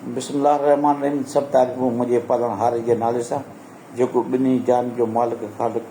बिस्मिल्लाहिर्रहमानिर्रहीम। सब तारीफ़ूं मुंहिंजे पालणहार जे नाले सां, जेको ॿिन्ही जान जो मालिक ख़ालिक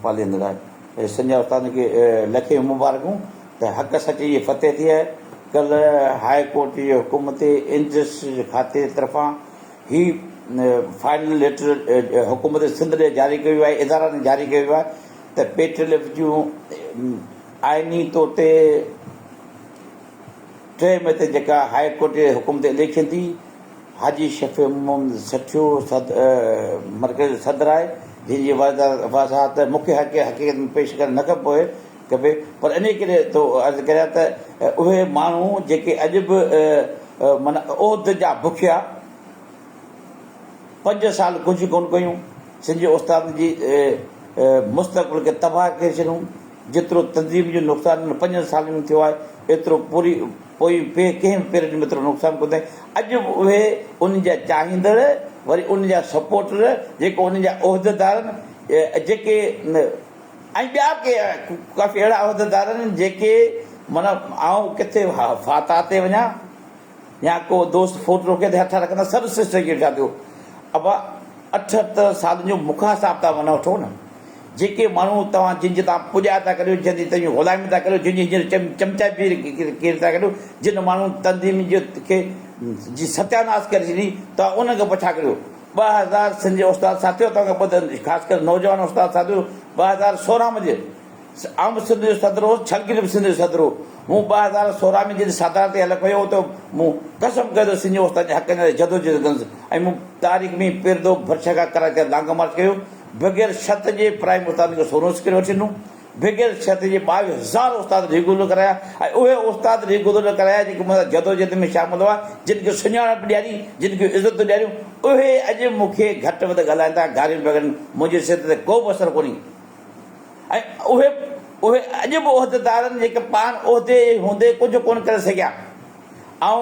पालींदड़ आहे। संजय उस्ताद खे लखे मुबारकूं त हक़ सच जी फतेह थी आहे। कल्ह हाई कोर्ट जे हुकुम ते इंडस्ट्री खाते तरफ़ां ही फाइनल लेटर हुकूमत सिंध ॾे जारी कयो आहे, इदारा ने जारी कयो आहे त पेट्रोलियम जूं आइनी तौर ते 3 मई ते जेका हाई कोर्ट जे हुकुम ते इलेक्शन थी, हाजी शफ़ी मोहम्मद सठियो मरकज़ सदर आहे, जंहिंजी वज़ाहत मूंखे हक़ीक़त में पेश करणु न खपे, पर इन करे तो अर्ज़ु करियां त उहे माण्हू जेके अॼु बि माना उहिदे जा बुखिया 5 साल कुझु कोन कयूं, संजय उस्ताद जी मुस्तक़बिल खे तबाह करे छॾियूं। जेतिरो तंज़ीम जो नुक़सानु 5 सालनि में थियो आहे, एतिरो कंहिं पीरियड में एतिरो नुक़सानु कोन्हे। अॼु बि उहे उन जा चाहींदड़, वरी उन जा सपोर्टर, जेको उन जा उहिदेदार आहिनि, जेके ऐं ॿिया के काफ़ी अहिड़ा उहिदेदार आहिनि जेके माना आउं किथे फाता ते वञा या को दोस्त फोटो रोके ते हथ रखंदा, सभु सिस्टर खे छा थियो अब 78 साल जो मूंखां हिसाब था माना वठो न। जेके माण्हू तव्हां जिन तव्हां पुॼा था करियो, जंहिंजी तव्हां ग़ुलामी था करियो, जंहिंजी चमचा केर था करियो, जिन माण्हू तंज़ीम खे जी सत्यानाश करे छॾी, तव्हां उनखे पुछा करियो। 2000 संजय उस्ताद साथियो तव्हांखे ॿुधनि, ख़ासि करे नौजवान उस्ताद साथियो, 2016 में आउं सिंध जो सदर हो, छलगिल बि सिंध जो सदर हो। मूं 2016 में जॾहिं सदार ते हल कयो त मूं कसम कयो संजय उस्ताद जे हक़ में जदोजहद कंदुसि, ऐं मूं तारीख़ में पिरदो भरछका कराए लांग मार्च कयो। बग़ैर शर्त जे प्राइम उस्ताद खे सोनोस करे वठी ॾिनो, बग़ैर शर्त जे 22,000 उस्ताद रेगुलर कराया, ऐं उहे उस्ताद रेगुलर कराया जेके मतिलबु जदोजहद में शामिल हुआ, जिन खे सुञाणप ॾियारी, जिन खे इज़त ॾियारियूं। उहे अॼु मूंखे घटि वधि ॻाल्हाइनि था, गारियुनि पिया, मुंहिंजे सिहत ते को बि असरु कोन्हे। ऐं उहे अॼु बि उहिदेदार आहिनि जेके पाण उहिदे हूंदे कुझु कोन करे सघिया। ऐं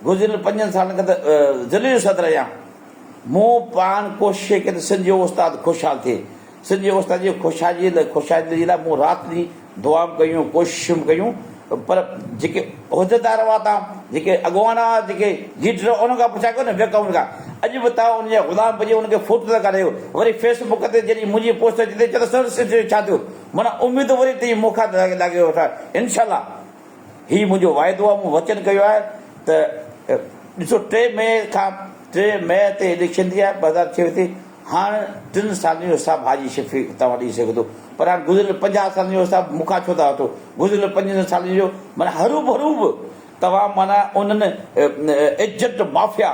गुज़िरियल 5 सालनि खां त ज़िले जो सदर आहियां। मूं पाण कोशिशि कई त संजय उस्ताद ख़ुशहाल थिए। संजय उस्ताद जी ख़ुशहाली जे लाइ मूं राति ॾींहुं दुआ बि कयूं, कोशिशूं बि कयूं, पर जेके उहिदेदार हुआ, तव्हां जेके अॻुवान हुआ, जेके लीडर, उनखां पुछा कयो न बेकाउंट खां। अॼु बि तव्हां उनजा ग़ुलाम बजे उनखे फोटो था कढायो, वरी फेसबुक ते जॾहिं मुंहिंजी पोस्ट अचे चए त छा थियो, माना उमेदु वरी तई मूंखां लॻे वठा। इनशाला हीउ मुंहिंजो वाइदो आहे, मूं वचन कयो आहे त ॾिसो 3 मई ते इलेक्शन थी आहे 2006 ते। हाणे 3 सालनि जो हिसाबु हाजी शफ़ी तव्हां ॾेई सघो थो, पर हाणे गुज़िरियल 50 सालनि जो हिसाबु मूंखां छो था वठो। गुज़िरियल 5 सालनि जो माना हरूब तव्हां माना उन्हनि इज़त माफ़िया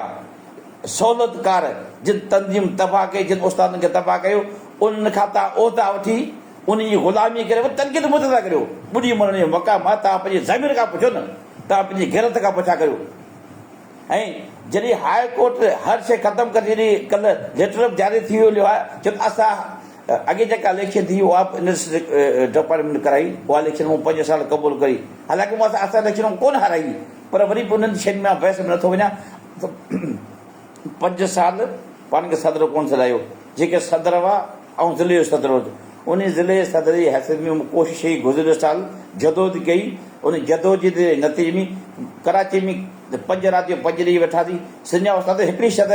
सहूलियतकार जिन तंज़ीम तबाह कई, जिन उस्तादनि खे तबाह कयो, उन्हनि खां तव्हां उहिदा वठी उनजी ग़ुलामी करे तनक़ीद मुद था करियो। ॿुधी मरण जो मक़ाम आहे, तव्हां पंहिंजी ज़मीर खां पुछो न, तव्हां पंहिंजी गैरत खां पुछा करियो। ऐं जॾहिं हाई कोर्ट हर शइ ख़तमु करे, जॾहिं कल्ह लेटर बि जारी थी वियो आहे, छो त असां अॻे जेका इलेक्शन थी उहा इंडस्ट्री डिपार्टमेंट कराई, उहा इलेक्शन मूं 5 साल क़बूल कई। हालांकि मूं असां इलेक्शन कोन हाराई, पर वरी बि उन्हनि शयुनि में बहस में नथो वञा। 5 साल पाण खे सदर कोन सॾायो, जेके सदर हुआ ऐं ज़िले जो सदर हो, उन ज़िले सदर जी हैसियत में कोशिशि कई। गुज़िरियल साल जदोजहद कई, उन जदोजहद जे नतीजे में कराची में 5 राति जो 5 ॾींहं वेठासीं। संजय उस्ताद हिकिड़ी शर्त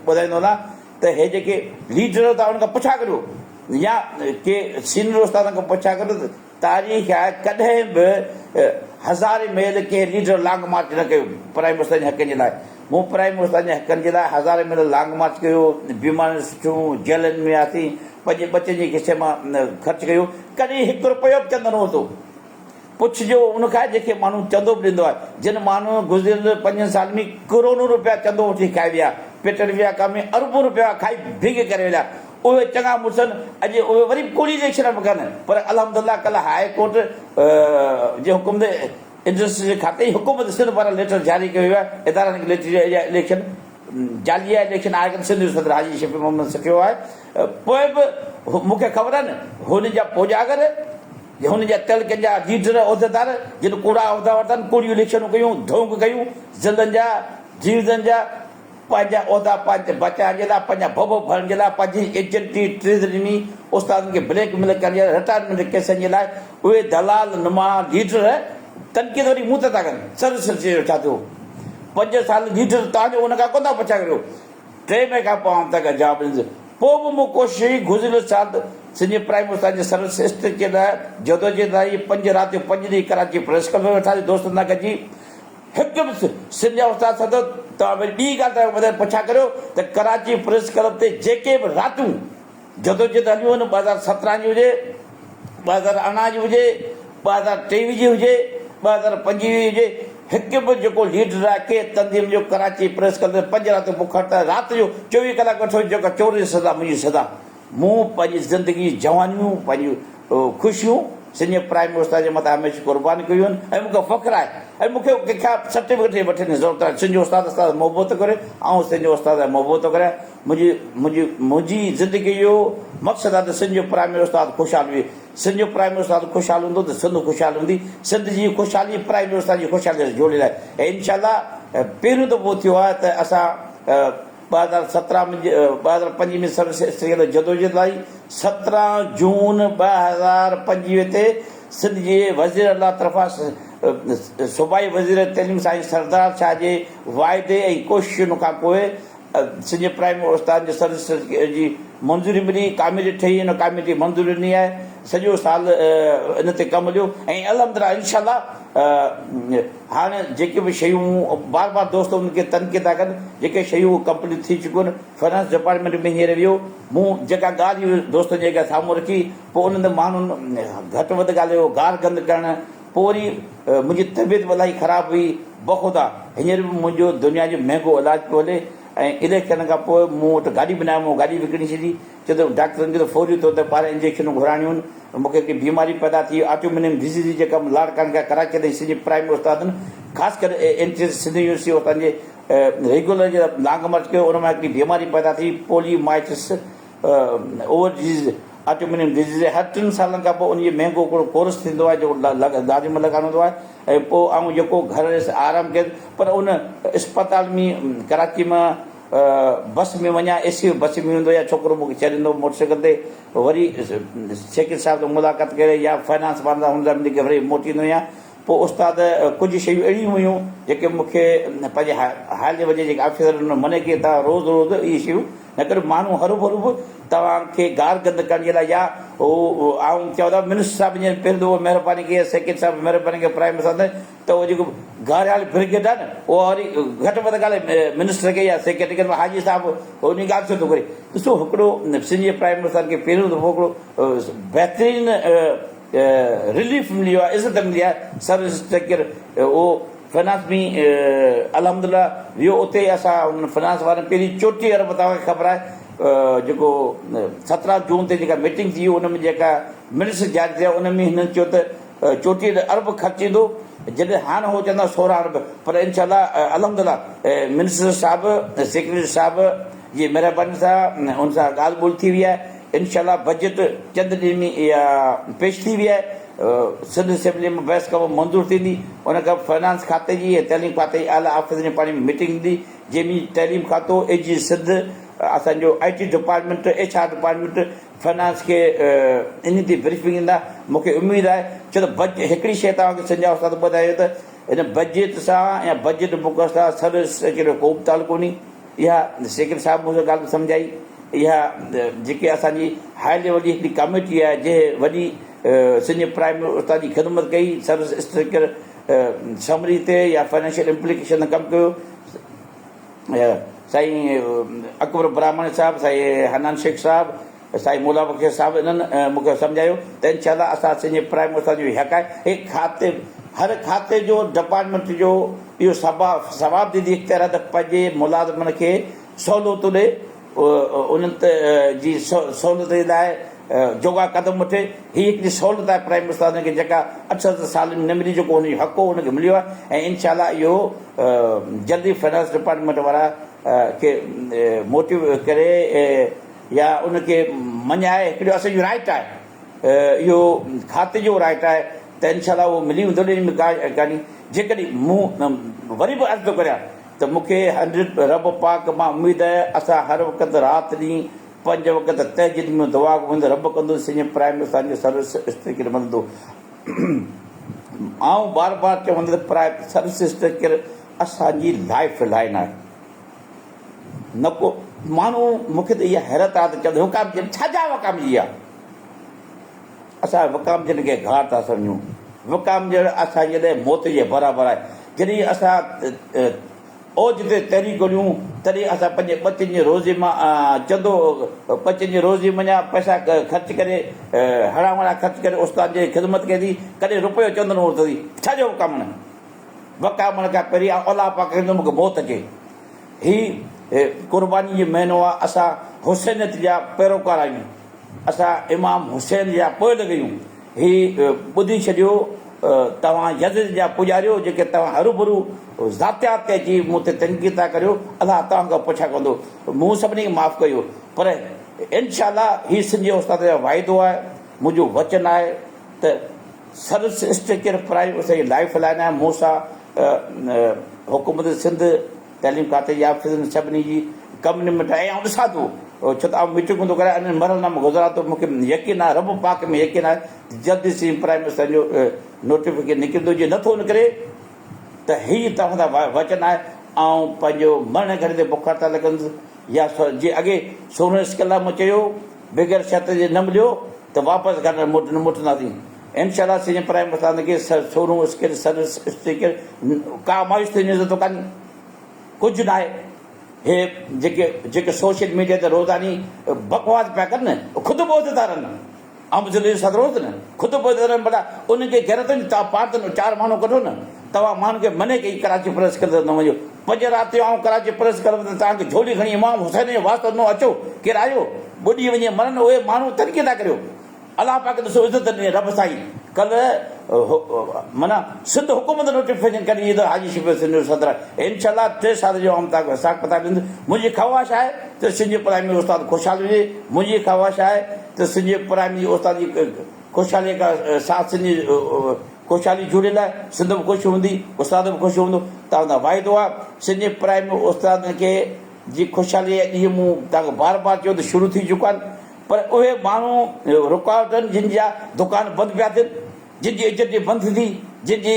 ॿुधाईंदो हलां त हे जेके लीडर था उनखां पुछा करियो, या के सीनियर उस्तादनि खां पुछा करियो त तारीख़ आहे कॾहिं बि 1000 मील के लीडर लॉन्ग मार्च न कयो प्राइम उस्ताद जे हक़नि जे लाइ। मूं प्राइम उस्ताद जे हक़नि जे लाइ 1000 मील लॉन्ग मार्च कयो, बीमारियूं सुठियूं, जेलनि में आयासीं, पंहिंजे बचनि जी किसे मां ख़र्चु कयो, कॾहिं 1 रुपयो बि चंदो न वरितो। पुछिजो उनखां जेके माण्हू चंदो बि ॾींदो आहे, जिन माण्हू गुज़िरियल 5 साल में करोड़ों रुपया चंदो वठी खाई विया, पेटनि विया कम में अरबों रुपया खाई भीगे करे विया, उहे चङा मुड़ुसनि अॼु उहे वरी कोई इलेक्शन बि कनि। पर अल्हम्दुलिल्लाह कल्ह हाई कोर्ट जे हुकुम ते इंडस्ट्री जे खाते हुकूमत सिंध पारां लेटर जारी कयो आहे, इदारनि खे इलेक्शन जालिया इलेक्शन आहे, सिंध जो सदर हाजी शफ़ी मोहम्मद सठियो आहे। पोइ बि मूंखे ख़बर आहे न, हुन जा पोजागर, हुन जा तलकनि जा लीडर उहिदेदार जिन कूड़ा उहिदा वरिता, कूड़ियूं इलेक्शनूं कयूं, धोंग कयूं, ज़िलनि जा जीवदनि जा पंहिंजा उहिदा बचाइण जे लाइ, पंहिंजा भोबो भरण जे लाइ, पंहिंजी एजेंटी ट्रेज़री में उस्तादनि खे ब्लैकमेल करण जे लाइ, रिटायरमेंट केसनि जे लाइ, उहे दलाल नुमा लीडर तनक़ीद वरी मूं ते था कनि। छा थियो 5 साल लीडर तव्हांजो उन खां कोन था पुछा करियो 3 महीने खां पोइ आउं तव्हांखे जवाबु ॾींदुसि। पोइ बि मूं कोशिशि गुज़िरियल साल सिंधी प्राइम मिनिस्टर जे सर्विस स्टेट जे लाइ जदोजहद आई 5 राति जो 5 ॾींहं कराची प्रेस क्लब में वेठासीं दोस्तनि सां गॾिजी हिकु बि सिंध जा उस्ताद सदो तव्हां वरी ॿी ॻाल्हि त वधारे पुछा करियो त कराची प्रेस क्लब ते जेके बि रातियूं जदोजहद हलियूं आहिनि 2017 जी हुजे 2018 जी हुजे 2023 जी हुजे 2025 जी हुजे हिकु बि जेको लीडर आहे के तंज़ीम जो कराची प्रेस क्लब ते 5 राति बुख हड़ताल राति जो 24 कलाक वठो जेका चोरी सदा मुंहिंजी सदा मूं पंहिंजी ज़िंदगी जवानियूं पंहिंजियूं ख़ुशियूं सिंध प्राइम मिनिस्टर जे मथां हमेशह क़ुर्बानी कयूं आहिनि ऐं मूंखे फ़ख़्रु आहे ऐं मूंखे कंहिंखां सर्टिफिकेट वठण जी ज़रूरत आहे। सिंध जो उस्ताद मोहबत करे ऐं सिंध जो उस्ताद मोहबत करे मुंहिंजी ज़िंदगी जो मक़सदु आहे त सिंध जो प्राइम मिनिस्टर ख़ुशहाल हुजे। सिंध जो प्राइम मिनिस्टर ख़ुशहाल हूंदो त सिंध ख़ुशहाल हूंदी। सिंध जी ख़ुशहाली प्राइम मिनिस्टर जी ख़ुशहाली जोड़ियल आहे ऐं इनशाला पहिरियों दफ़ो थियो आहे त असां 2017 में 2005 में सर्विस जदोजहद आई 17 जून 2025 ते सिंध जे वज़ीर अला तरफ़ां सूबाई वज़ीर तइलीम साईं सरदार शाह जे वाइदे ऐं कोशिशुनि खां पोइ सिंध प्राइम मिनिस्टर जे सर्विस जी मंज़ूरी मिली कमेटी ठही हिन कमेटी मंज़ूरी ॾिनी आहे सॼो साल इन ते कमु हलियो ऐं अल्हम्दुलिल्लाह इंशाल्लाह हाणे जेके बि शयूं बार बार दोस्त उनखे तनक़ीद था कनि जेके शयूं कंप्लीट थी चुकियूं आहिनि फाइनेंस डिपार्टमेंट में हींअर वियो मूं जेका ॻाल्हि दोस्तनि जे साम्हूं रखी पोइ उन्हनि माण्हुनि घटि वधि ॻाल्हायो गार गंद करणु पोइ वरी मुंहिंजी तबियत बि इलाही ख़राबु हुई बख़ुदा हींअर बि मुंहिंजो दुनिया जो महांगो इलाजु पियो हले ऐं इलेक्शन खां पोइ मूं वटि गाॾी बि न आहे मूं गाॾी विकिणी छॾी छो त डॉक्टरनि खे त फौरी तौर ते 12 इंजेक्शनूं घुराइणियूं आहिनि मूंखे हिकिड़ी बीमारी पैदा थी ऑटोम्यून डिज़ीज़ जेका लाड़कान खां कराची ताईं सिंध प्राइम उस्तादनि ख़ासि करे सिंध यूनिवर्सिटी उतां जे रेगुलर जे लांग मार्च कयो उन मां हिकिड़ी बीमारी पैदा थी पोलियोमाइटिस ओवर डिज़ीज़ ऑटोम्यून डिज़ीज़ हर 3 सालनि खां पोइ उनजो महांगो हिकिड़ो कोर्स थींदो आहे जेको दादी में लॻाइणो आहे ऐं पोइ ऐं जेको घर आराम कयो पर उन अस्पताल में कराची मां बस में वञा एसी बस में वेंदो या छोकिरो मूंखे छॾींदो मोटरसाइकिल ते वरी शेखर साहिब सां मुलाक़ात करे या फाइनेंस वारा हूंदा मिली करे वरी मोटींदो आहियां। पोइ उस्ताद कुझु शयूं अहिड़ियूं हुयूं जेके मूंखे पंहिंजे हाल जे वजह जेके ऑफिसर मने कयो तव्हां रोज़ इहे शयूं न करे माण्हू हरू भरू बि तव्हांखे गार गंद करण जे लाइ या उहो ऐं चवंदा मिनिस्टर साहिब जीअं पहिरियों दफ़ो महिरबानी कई सेक्रेटरी साहिब महिरबानी कई प्राइम मिनिस्टर त उहो जेको घरयाल ब्रिगेड आहे न उहो वरी घटि वधि ॻाल्हि मिनिस्टर खे या सेक्रेटरी खे हाजी साहिबु उन ॻाल्हि छो थो करे ॾिसो हिकिड़ो सिंध जे प्राइम मिनिस्टर खे पहिरियों दफ़ो हिकिड़ो बहितरीनु रिलीफ मिलियो आहे इज़त मिली आहे सर्विस स्ट्रक्चर उहो फाइनेंस में अल्हम्दुलिल्लाह वियो उते असां हुन फाइनेंस वारनि पहिरीं 34 अरब तव्हांखे ख़बर आहे जेको 17 जून ते जेका मीटिंग थी हुन में जेका मिनिट्स जारी थिया उन में हिननि चयो त 34 अरब ख़र्च ईंदो जॾहिं हाणे उहो चवंदा 16 अरब पर इनशाला अल्हम्दुलिल्लाह मिनिस्टर साहिबु सेक्रेटरी साहिबु जी महिरबानी सां हुन सां ॻाल्हि ॿोल थी वई आहे इनशाला बजट चंद ॾींहं में इहा पेश थी वई आहे सिंध असेंबली में बहस खां पोइ मंज़ूर थींदी उन खां फाइनेंस खाते जी ऐं तइलीम खाते जी आला ऑफिसर जे पाण में मीटिंग ईंदी जंहिंमें तइलीम खातो एजी सिंध असांजो IT department HR department finance खे इन ते ब्रीफिंग ईंदा मूंखे उमेदु आहे छो त हिकिड़ी शइ तव्हांखे सिंध जा उस्ताद ॿुधायो त हिन बजट सां या बजट बुक सां सर्विस कहिड़ो को बि तालुको कोन्हे इहा सेक्रेटरी साहिबु मूंखे ॻाल्हि सम्झाई इहा जेके असांजी हाई लेवल जी हिकिड़ी कमेटी आहे जंहिं वॾी सिंध प्राइम मिनिस्टर जी ख़िदमत कई सर्विस स्ट्रक्चर समरी ते या फाइनेंशियल इम्प्लीकेशन कमु कयो साईं अकबर ब्राह्मण साहिबु साईं हनान शेख साहिबु साईं मोला बख़ीर साहिबु इन्हनि मूंखे सम्झायो त इनशाला असां सिंध प्राइम मिनिस्टर जो हक़ आहे हे खाते हर खाते जो डिपार्टमेंट जो इहो सवाब दीदी इख़्तियार आहे त पंहिंजे मुलाज़िमनि खे सहूलियतूं ॾे उन्हनि जी सहूलियत जे लाइ जोगा क़दम वठे हीअ हिकिड़ी सहूलियत आहे प्राइम मिनिस्टर खे जेका 78 साल में न मिली जेको हुनजो हक़ हो हुनखे मिलियो आहे ऐं इनशाला इहो जल्दी फाइनेंस डिपार्टमेंट वारा खे मोटिव करे या उनखे मञाए हिकिड़ो असांजो राइट आहे इहो खाते जो राइट आहे त इनशाला उहो मिली वेंदो कान्हे जेकॾहिं मूं वरी बि अर्ज़ु करियां त मूंखे 100 रब पाक मां उमेदु आहे असां हर वक़्तु राति ॾींहुं 5 वक़्त तहजीद में दुआ कंदो रब कंदो सिंध प्राइम मिनिस्टर जो सर्विस स्ट्रक्चर मञंदो ऐं बार बार चवंदो सर्विस स्ट्रक्चर असांजी लाइफ लाइन आहे। न को माण्हू मूंखे त इहा हैरत आहे त चवंदो विकामजन छाजा विकामजी आहे। असां विकामजन खे घाट था सम्झूं। विकामजन असां जॾहिं मौत जे बराबरि आहे। जॾहिं असां ओज ते तहरीक करियूं तॾहिं असां पंहिंजे ॿचिन जे रोज़े मां चंदो ॿचिन जे रोज़े मञा पैसा ख़र्च करे हणा वणा ख़र्च करे उस्ताद जी ख़िदमत कई थी। कॾहिं रुपयो चवंदो न वरितो थी। छाजो विकामण? विकामण खां पहिरीं अलाह पाक चवंदो मूंखे मौत अचे। ही क़ुर्बानी जो महीनो आहे। असां हुसैनियत जा पैरोकार आहियूं। असां इमाम हुसैन जा पोइ लॻियूं। ही ॿुधी छॾियो तव्हां यज़ीद जा पुॼारियो जेके तव्हां हरूभरू ज़ातियात ते अची मूं ते तनक़ीद था करियो। अलाह तव्हां खां पुछा कंदो। मूं सभिनी खे माफ़ु कयो। पर इनशाला हीउ सिंधी उस्ताद जो वाइदो आहे, मुंहिंजो वचन आहे त सर्विस स्ट्रक्चर प्राइम असांजी लाइफ लाइन आहे। मूं सां हुकूमत सिंध तइलीम खाते जी आफ़िसनि सभिनी जी कम्युनिटी ऐं आउं ॾिसां थो छो त आउं मीटिंगूं थो करे अने मरहलनि में गुज़ारां थो। मूंखे यकीन आहे, रब पाक में यकीन आहे जल्दी सी प्राइम मिनिस्टर जो नोटिफिकेशन निकिरंदो। जे नथो निकिरे त हीउ तव्हां जा वचन आहे। ऐं पंहिंजो मरण घड़ी ते बुखार था लॻंदुसि या जीअं अॻे 16 स्कला मूं चयो बग़ैर शर्त जे न मिलियो त वापसि घर न मोटंदासीं। इनशाला सिंध प्राइम मिनिस्टर खे 16 स्किल सर्विस स्टिकर का मायूस थियण जी ज़रूरत कान्हे, कुझु न आहे। हे जेके सोशल मीडिया ते रोज़ानी बकवास पिया कनि न ख़ुदि ॿोध था रहनि। ऐं मुंहिंजो साथ रोज़ न ख़ुदि ॿोध था रहनि। भला उनखे गैरतनि तव्हां पार्टन 4 माण्हू कढो न। तव्हां माण्हुनि खे मने कई कराची प्रेस करे न वञो। 5 राति जो आउं कराची प्रेस कर त तव्हांखे झोली खणी इमाम हुसैन जो वास्तो न अचो। केरु आयो ॿुॾी वञे मरनि उहे माण्हू तनक़ीद था करियो। अलाह पाक ॾिसो इज़त ॾिनी रब साईं। कल्ह माना सिंध हुकूमत नोटिफिकेशन कढी ईंदो हाजी शिफ़ सिंध जो सदर। इनशाला 3 साल जो आउं तव्हांखे हिसाब किताब ॾींदुसि। मुंहिंजी ख़्वाहिश आहे त सिंध प्राइमरी उस्ताद ख़ुशहाल हुजे। मुंहिंजी ख़्वाहिश आहे त सिंध प्राइमरी उस्ताद जी ख़ुशहाली खां साथ सिंधी ख़ुशहाली जुड़ियल आहे। सिंध बि ख़ुशि हूंदी, उस्ताद बि ख़ुशि हूंदो। तव्हांजा वाइदो आहे सिंध प्राइमरी उस्ताद खे जी ख़ुशहाली ॾींहुं मूं तव्हांखे बार बार चयो त शुरू थी चुका आहिनि। पर उहे माण्हू रुकावटनि जिन जा दुकान बंदि पिया थियनि, जिन जी इज़त जी बंदि थी, जिन जी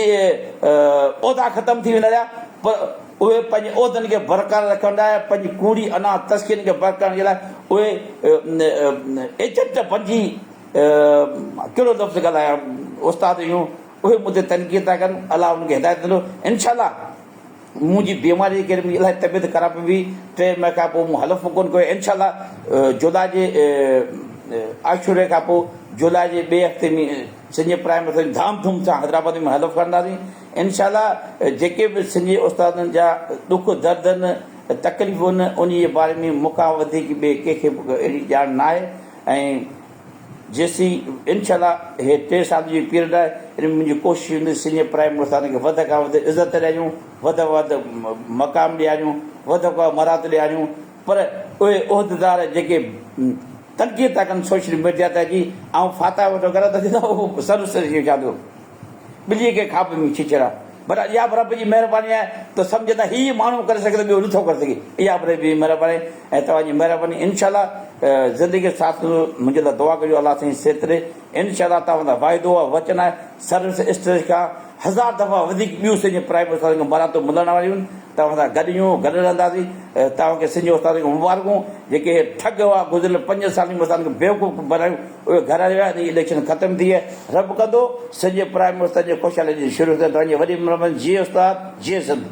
उहिदा ख़तमु थी वेंदा, पर उहे पंहिंजे उहिदनि खे बरक़रार रखण लाइ पंहिंजी कूड़ी अना तस्कीन खे बरक़रार जे लाइ उहे एजेंट बणिजी कहिड़ो लफ़्ज़ ॻाल्हाया उस्ताद जूं उहे मुंहिंजे तनक़ीद था कनि। अलाह उनखे हिदायत ॾिनो। इनशाला मुंहिंजी बीमारी जे करे मुंहिंजी इलाही तबियत ख़राब हुई। 3 महीने खां पोइ मूं हलफ़ कोन कयो। इनशाला जुलाई जे आशूरे खां पोइ जुलाई जे ॿिए हफ़्ते में सिंधी प्राइम मिनिस्टर धाम धूम सां हैदराबाद में हलफ़ कंदासीं। इनशाला जेके बि सिंधी उस्तादनि जा दुख दर्द आहिनि तकलीफ़ूं आहिनि उन जे बारे में मूंखां वधीक ॿिए कंहिंखे अहिड़ी ॼाण न आहे। ऐं जेसी इनशाला हे 3 साल जी पीरियड आहे। इन मुंहिंजी कोशिशि हूंदी सिंधी प्राइम मिनिस्टर खे वध खां वधि इज़त ॾियारियूं, वध वधि मक़ाम ॾियारियूं, वध खां मराद ॾियारियूं। पर उहे उहिदेदार जेके तनक़ीद था कनि सोशल मीडिया ते अची ऐं फाता वठो करे त उहो सर्विस छाॾो ॿिलीअ खे खाप में छिछड़ा। पर इहा बि रब जी महिरबानी आहे त सम्झंदा हीउ माण्हू करे सघे त ॿियो नथो करे सघे। इहा बि रब जी महिरबानी ऐं तव्हांजी महिरबानी। इनशाला ज़िंदगी साथ मुंहिंजे लाइ दुआ कजो अलाह साईं सेतिरे। इनशाला तव्हांजा वाइदो आहे, वचन आहे। सर्विस स्टेज खां 1000 दफ़ा वधीक ॿियूं सिंधी प्राइम उस्ताद खे मरातो मिलण वारियूं आहिनि। तव्हां सां गॾु रहंदासीं। तव्हांखे सिंधी उस्ताद खे मुबारकूं। जेके ठग हुआ गुज़िरियल 5 सालनि में असांखे बेवकूफ़ बनायूं उहे घर विया। इलेक्शन ख़तमु थी आहे। रब कंदो सिंधी प्राइम उस्ताद जी ख़ुशहाली जी शुरू थिए। तव्हांजी वॾी महिरबानी। जीअं उस्ताद, जीअं सिंध।